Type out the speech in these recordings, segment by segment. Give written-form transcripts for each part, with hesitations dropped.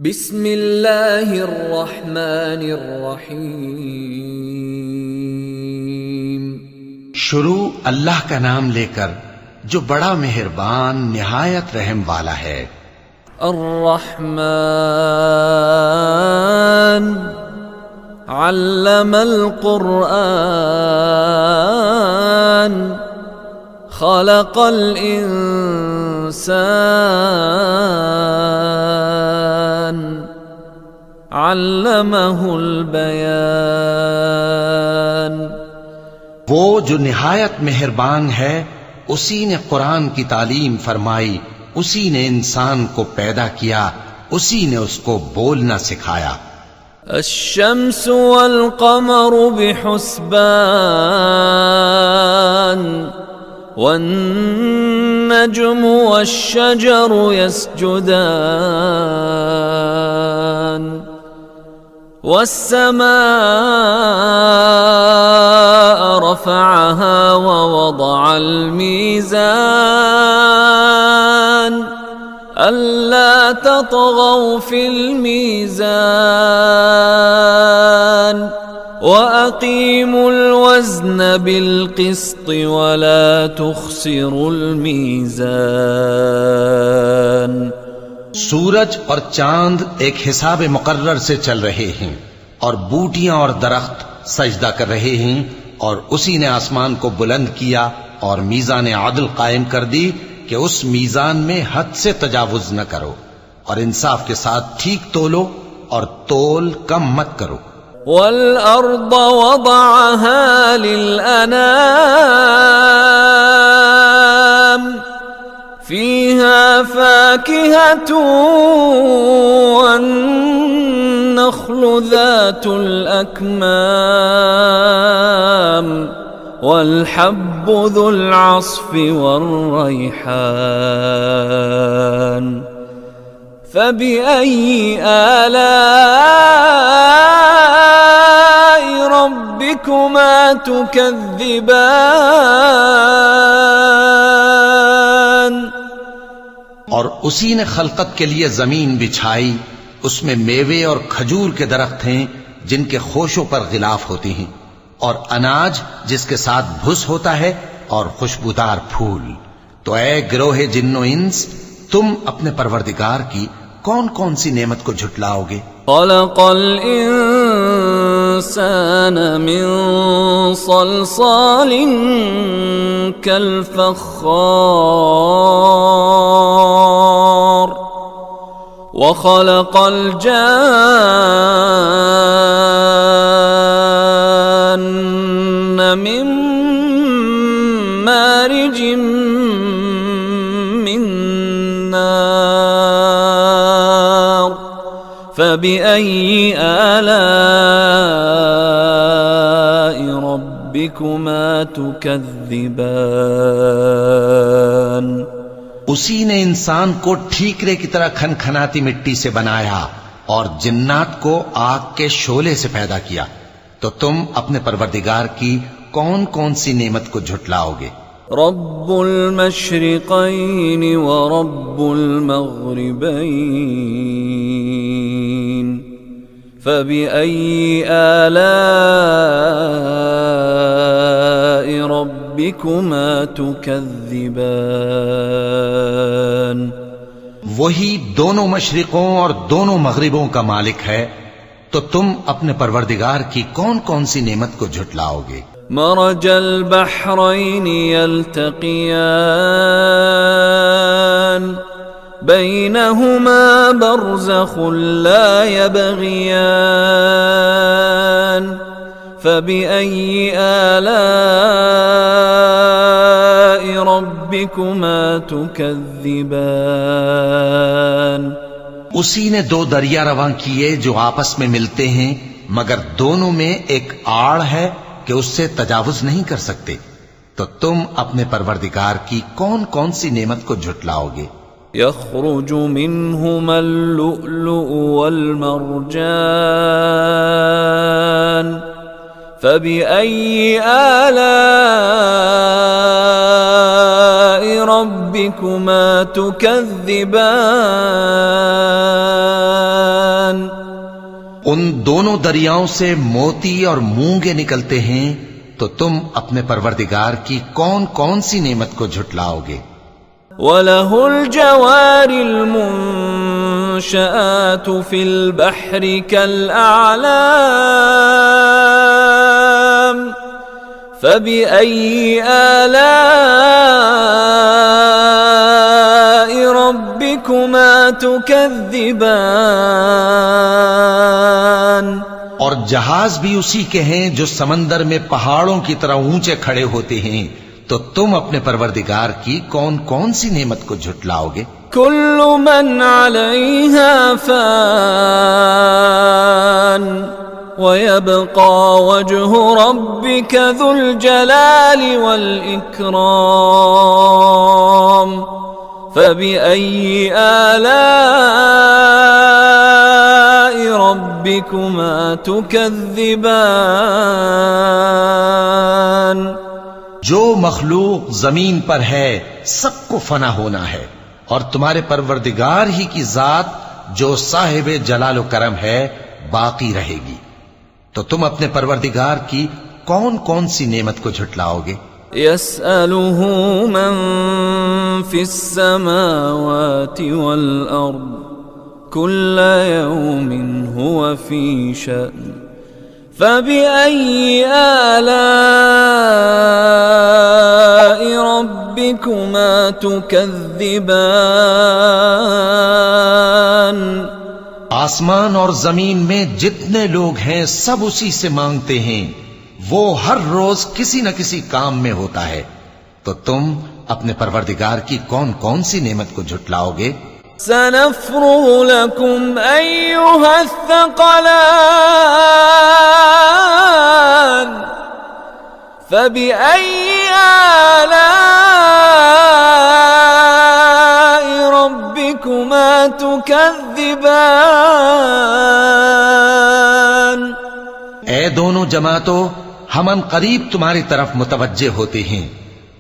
بسم اللہ الرحمن الرحیم۔ شروع اللہ کا نام لے کر جو بڑا مہربان نہایت رحم والا ہے۔ الرحمن علم القرآن خلق الانسان علمہ البیان۔ وہ جو نہایت مہربان ہے اسی نے قرآن کی تعلیم فرمائی، اسی نے انسان کو پیدا کیا، اسی نے اس کو بولنا سکھایا۔ الشمس والقمر بحسبان والنجم والشجر يسجدان والسماء رفعها ووضع الميزان ألا تطغوا في الميزان وأقيموا الوزن بالقسط ولا تخسروا الميزان۔ سورج اور چاند ایک حساب مقرر سے چل رہے ہیں، اور بوٹیاں اور درخت سجدہ کر رہے ہیں، اور اسی نے آسمان کو بلند کیا اور میزان عدل قائم کر دی کہ اس میزان میں حد سے تجاوز نہ کرو، اور انصاف کے ساتھ ٹھیک تولو اور تول کم مت کرو۔ والأرض وضعها للأنام فيها فاكهة والنخل ذات الأكمام والحب ذو العصف والريحان فبأي آلاء ربكما تكذبان۔ اور اسی نے خلقت کے لیے زمین بچھائی، اس میں میوے اور کھجور کے درخت ہیں جن کے خوشوں پر غلاف ہوتی ہیں، اور اناج جس کے ساتھ بھس ہوتا ہے، اور خوشبودار پھول۔ تو اے گروہ جن و انس، تم اپنے پروردگار کی کون کون سی نعمت کو جھٹلاؤ گے؟ خلق الانسان من صلصال كالفخار وخلق الجان من مارج من نار فبأي آلاء ربكما تكذبان۔ اسی نے انسان کو ٹھیکرے کی طرح کھنکھناتی مٹی سے بنایا اور جنات کو آگ کے شعلے سے پیدا کیا، تو تم اپنے پروردگار کی کون کون سی نعمت کو جھٹلاؤ گے؟ رب المشرقین ورب المغربین فبأي آلاء ربكما تكذبان۔ وہی دونوں مشرقوں اور دونوں مغربوں کا مالک ہے، تو تم اپنے پروردگار کی کون کون سی نعمت کو جھٹلاؤ گے؟ مرج البحرین یلتقیان بینہما برزخ لا یبغیان فبأي آلاء ربكما تكذبان۔ اسی نے دو دریا رواں کیے جو آپس میں ملتے ہیں، مگر دونوں میں ایک آڑ ہے کہ اس سے تجاوز نہیں کر سکتے، تو تم اپنے پروردگار کی کون کون سی نعمت کو جھٹلاؤ گے؟ يخرج منهما اللؤلؤ والمرجان فبأي آلاء ربكما تكذبان ان دونوں دریاؤں سے موتی اور مونگے نکلتے ہیں، تو تم اپنے پروردگار کی کون کون سی نعمت کو جھٹلاؤ گے؟ وَلَهُ الْجَوَارِ الْمُنشَآتُ فِي الْبَحْرِ كَالْأَعْلَامِ فَبِأَيِّ آلَاءِ رَبِّكُمَا تُكَذِّبَانِ؟ اور جہاز بھی اسی کے ہیں جو سمندر میں پہاڑوں کی طرح اونچے کھڑے ہوتے ہیں، تو تم اپنے پروردگار کی کون کون سی نعمت کو جھٹلاؤ گے؟ كل من عليها فان ويبقى وجه ربك ذو الجلال والإكرام فبأي آلاء ربكما تكذبان؟ جو مخلوق زمین پر ہے سب کو فنا ہونا ہے، اور تمہارے پروردگار ہی کی ذات جو صاحب جلال و کرم ہے باقی رہے گی، تو تم اپنے پروردگار کی کون کون سی نعمت کو جھٹلاؤ گے؟ يسأله من في السماوات والأرض كل يوم هو في شأن فبأي آلاء ربكما تكذبان؟ آسمان اور زمین میں جتنے لوگ ہیں سب اسی سے مانگتے ہیں، وہ ہر روز کسی نہ کسی کام میں ہوتا ہے، تو تم اپنے پروردگار کی کون کون سی نعمت کو جھٹلاؤ گے؟ سنفرغ لكم أيها الثقلان فبأي آلاء ربكما تكذبان؟ اے دونوں جماعتوں، ہم ان قریب تمہاری طرف متوجہ ہوتے ہیں،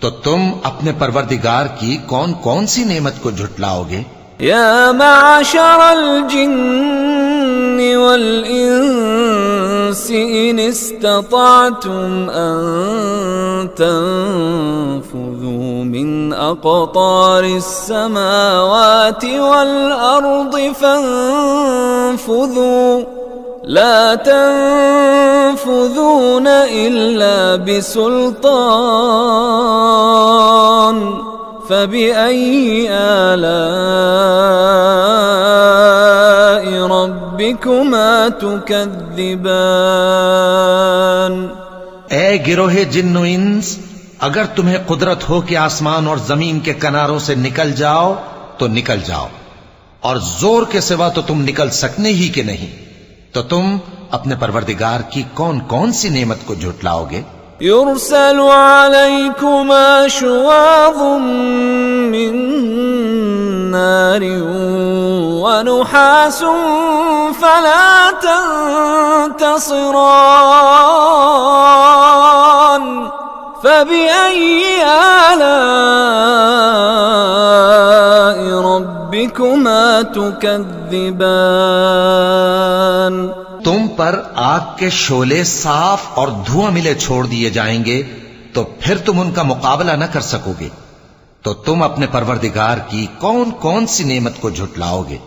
تو تم اپنے پروردگار کی کون کون سی نعمت کو جھٹلاؤ گے؟ يا معشر الجن والإنس إن استطعتم أن تنفذوا من أقطار السماوات والأرض فانفذوا لا تنفذون إلا بسلطان فبأي آلاء ربكما تكذبان؟ اے گروہ جن و انس، اگر تمہیں قدرت ہو کہ آسمان اور زمین کے کناروں سے نکل جاؤ تو نکل جاؤ، اور زور کے سوا تو تم نکل سکنے ہی کہ نہیں، تو تم اپنے پروردگار کی کون کون سی نعمت کو جھٹلاؤ گے؟ يرسل عليكما شواظ من نار ونحاس فلا تنتصران فبأي آلاء ربكما تكذبان؟ تم پر آگ کے شعلے صاف اور دھواں ملے چھوڑ دیے جائیں گے، تو پھر تم ان کا مقابلہ نہ کر سکو گے، تو تم اپنے پروردگار کی کون کون سی نعمت کو جھٹلاؤ گے؟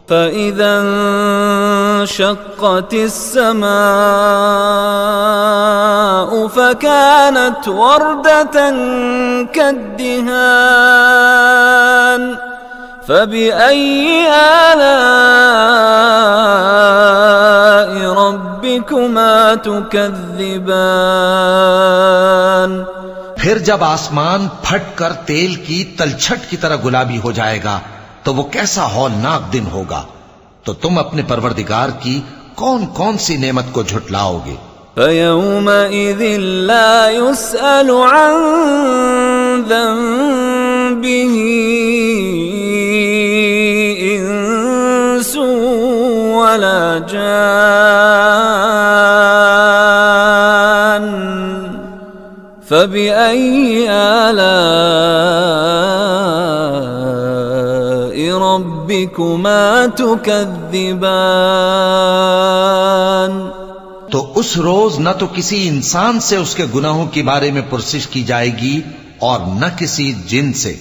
فَإِذَا انشَقَّتِ السَّمَاءُ فَكَانَتْ وَرْدَةً كَالدِّهَانِ فَبِأَيِّ آلَاءِ رَبِّكُمَا تُكَذِّبَانِ؟ پھر جب آسمان پھٹ کر تیل کی تلچھٹ کی طرح گلابی ہو جائے گا تو وہ کیسا ہولناک دن ہوگا، تو تم اپنے پروردگار کی کون کون سی نعمت کو جھٹلاؤ گے؟ فَيَوْمَئِذٍ لَا يُسْأَلُ عَن ذَنبِهِ إِنسٌ وَلَا جَانٌّ فَبِأَيِّ آلَاءِ رَبِّكُمَا ربكما تكذبان. تو اس روز نہ تو کسی انسان سے اس کے گناہوں کے بارے میں پرسش کی جائے گی اور نہ کسی جن سے.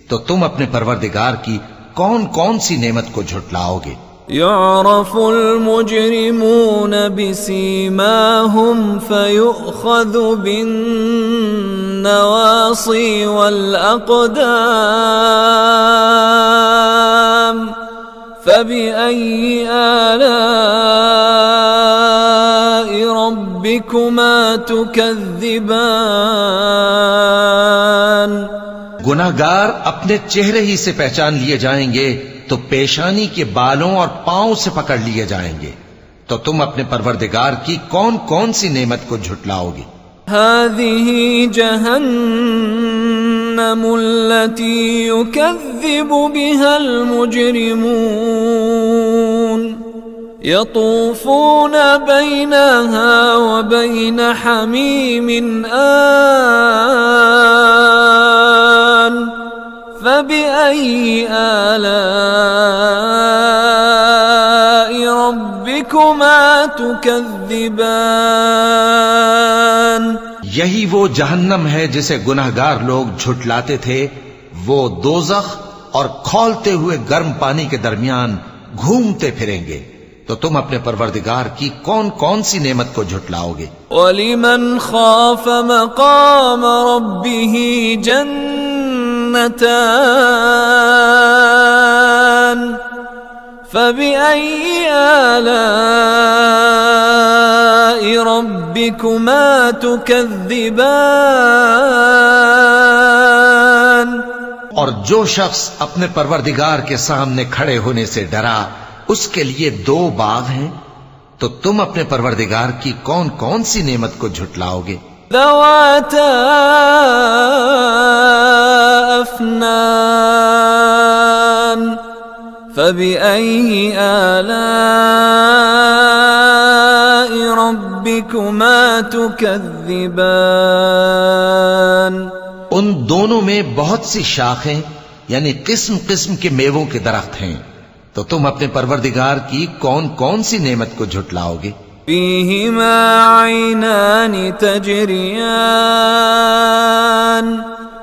تو تم اپنے پروردگار کی کون کون سی نعمت کو جھٹلاؤ گے؟ يعرف المجرمون بسيماهم فيؤخذ بالنواصي والأقدام. فبأي آلاء ربكما تكذبان. گناہگار اپنے چہرے ہی سے پہچان لیے جائیں گے تو پیشانی کے بالوں اور پاؤں سے پکڑ لیے جائیں گے. تو تم اپنے پروردگار کی کون کون سی نعمت کو جھٹلاؤ گے؟ هذه جهنم التي يكذب بها المجرمون يطوفون بينها وبين حميم آن. فبأي آلاء ربكما تكذبان. یہی وہ جہنم ہے جسے گناہگار لوگ جھٹلاتے تھے. وہ دوزخ اور کھولتے ہوئے گرم پانی کے درمیان گھومتے پھریں گے. تو تم اپنے پروردگار کی کون کون سی نعمت کو جھٹلاؤ گے؟ وَلِمَنْ خَافَ مَقَامَ رَبِّهِ جَنَّتَانِ. فَبِأَيِّ آلَاءِ رَبِّكُمَا تُكَذِّبَانِ. اور جو شخص اپنے پروردگار کے سامنے کھڑے ہونے سے ڈرا اس کے لیے 2 باغ ہیں. تو تم اپنے پروردگار کی کون کون سی نعمت کو جھٹلاؤ گے؟ ذواتا افنان. فبأي آلاء ربكما تكذبان. ان دونوں میں بہت سی شاخیں یعنی قسم قسم کے میووں کے درخت ہیں. تو تم اپنے پروردگار کی کون کون سی نعمت کو جھٹلاؤ گے؟ فيهما عينان تجريان.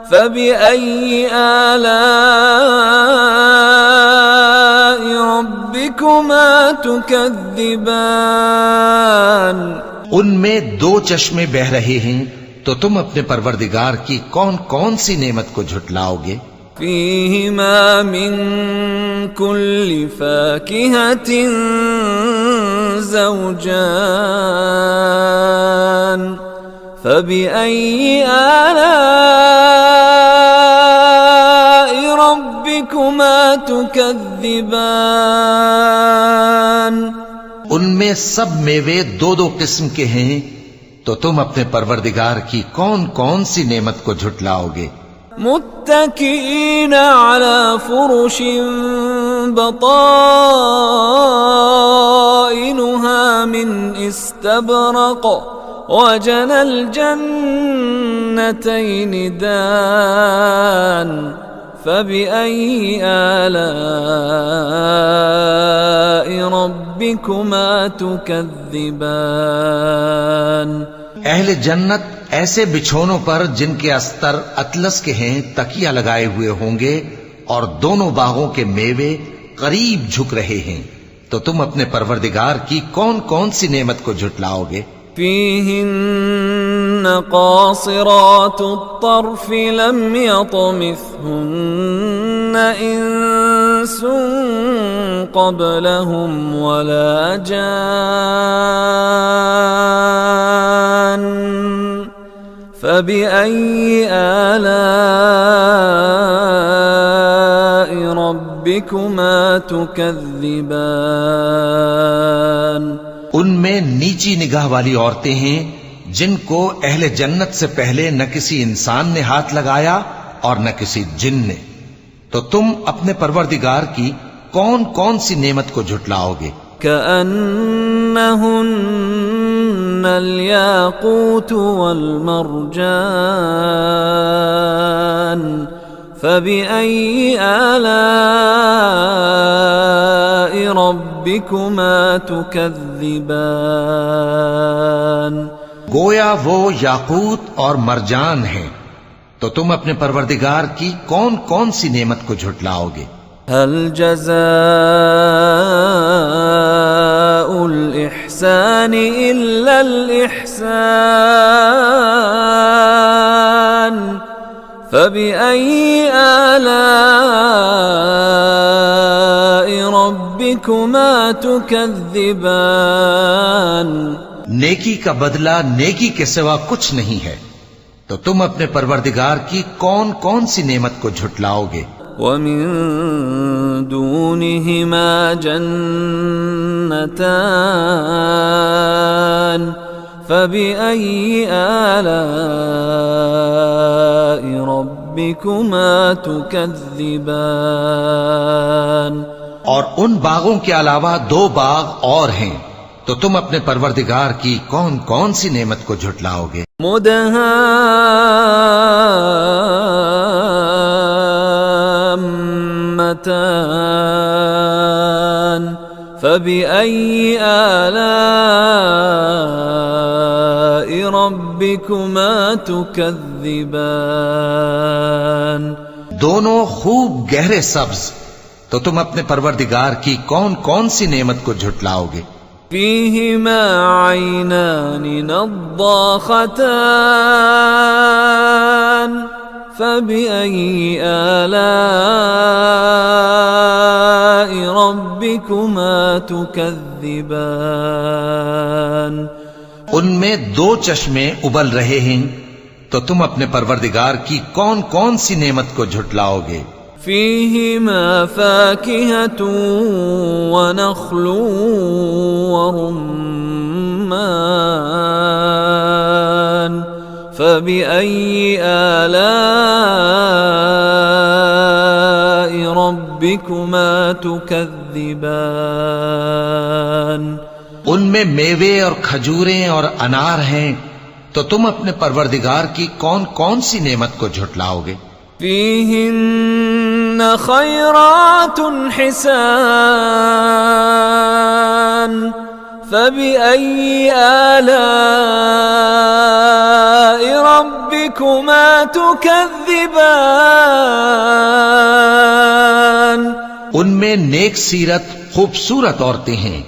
فبأي آلاء ربكما تكذبان. ان میں 2 چشمے بہ رہے ہیں. تو تم اپنے پروردگار کی کون کون سی نعمت کو جھٹلاؤ گے؟ فيهما من كل فاكهة زوجان. فبأي آلاء ربكما تكذبان. ان میں سب میوے 2 قسم کے ہیں. تو تم اپنے پروردگار کی کون کون سی نعمت کو جھٹلاؤ گے؟ متكئين على فرش بطائنها من استبرق وجنى الجنتين دان. فبأي آلاء ربكما تكذبان. اہل جنت ایسے بچھونوں پر جن کے استر اطلس کے ہیں تکیہ لگائے ہوئے ہوں گے اور دونوں باغوں کے میوے قریب جھک رہے ہیں. تو تم اپنے پروردگار کی کون کون سی نعمت کو جھٹلاؤ گے؟ فيهن قاصرات الطرف لم يطمثهن إنس قبلهم ولا جان. فبأي آلاء ربكما تكذبان. ان میں نیچی نگاہ والی عورتیں ہیں جن کو اہل جنت سے پہلے نہ کسی انسان نے ہاتھ لگایا اور نہ کسی جن نے. تو تم اپنے پروردگار کی کون کون سی نعمت کو جھٹلاؤ گے؟ كأنهن الياقوت والمرجان. فبأي آلاء ربكما تكذبان گویا وہ یاقوت اور مرجان ہیں، تو تم اپنے پروردگار کی کون کون سی نعمت کو جھٹلاؤ گے؟ هل جزاء الإحسان إلا الإحسان فبأي آلاء ربكما تكذبان نیکی کا بدلہ نیکی کے سوا کچھ نہیں ہے، تو تم اپنے پروردگار کی کون کون سی نعمت کو جھٹلاؤ گے؟ ومن دونهما جنتان فبأي آلاء ربكما تكذبان اور ان باغوں کے علاوہ 2 باغ اور ہیں، تو تم اپنے پروردگار کی کون کون سی نعمت کو جھٹلاؤ گے؟ مدهامتان فبأي آلاء ربكما تكذبان دونوں خوب گہرے سبز، تو تم اپنے پروردگار کی کون کون سی نعمت کو جھٹلاؤ گے؟ فيهما عينان نضاختان فبأي آلاء ربكما تكذبان ان میں 2 چشمے ابل رہے ہیں، تو تم اپنے پروردگار کی کون کون سی نعمت کو جھٹلاؤ گے؟ فيهما فاكهة ونخل ورمان فبأي آلاء ربكما تكذبان ان میں میوے اور کھجوریں اور انار ہیں، تو تم اپنے پروردگار کی کون کون سی نعمت کو جھٹلاؤ گے؟ فيهن خيرات حسان فبأي آلاء ربكما تكذبان ان میں نیک سیرت خوبصورت عورتیں ہیں،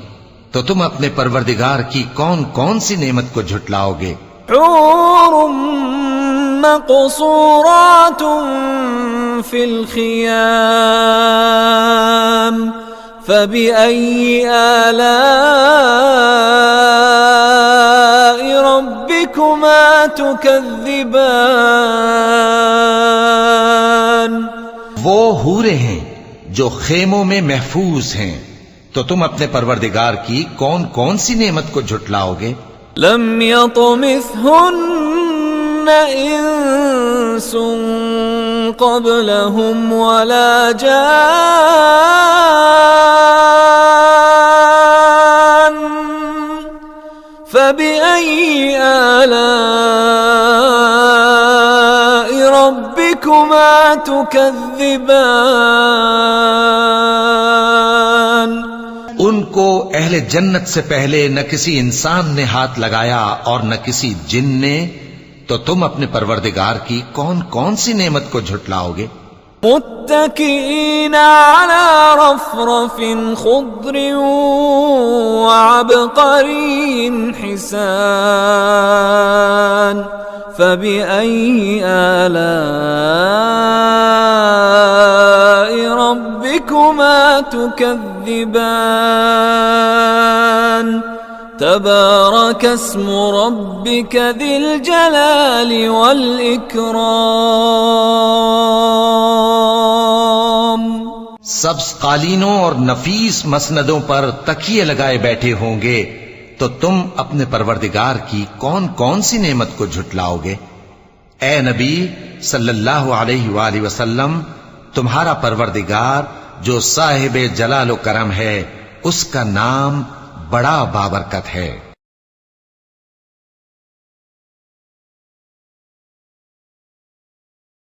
تو تم اپنے پروردگار کی کون کون سی نعمت کو جھٹلاؤ گے؟ حور مقصورات في الخيام فبأي آلاء ربكما تكذبان وہ حوریں ہیں جو خیموں میں محفوظ ہیں، تو تم اپنے پروردگار کی کون کون سی نعمت کو جھٹلاؤ گے؟ لم يطمثهن انس قبلهم ولا جان فبأي آلاء ربكما تكذبان ان کو اہل جنت سے پہلے نہ کسی انسان نے ہاتھ لگایا اور نہ کسی جن نے، تو تم اپنے پروردگار کی کون کون سی نعمت کو جھٹلاؤ گے؟ متكئين على رفرف خضر وعبقري حسان فبأي آلاء ربكما تكذبان تبارك اسم ربك ذي الجلال والإكرام سبز قالینوں اور نفیس مسندوں پر تکیے لگائے بیٹھے ہوں گے، تو تم اپنے پروردگار کی کون کون سی نعمت کو جھٹلاؤ گے؟ اے نبی صلی اللہ علیہ وآلہ وسلم، تمہارا پروردگار جو صاحب جلال و کرم ہے، اس کا نام بڑا بابرکت ہے۔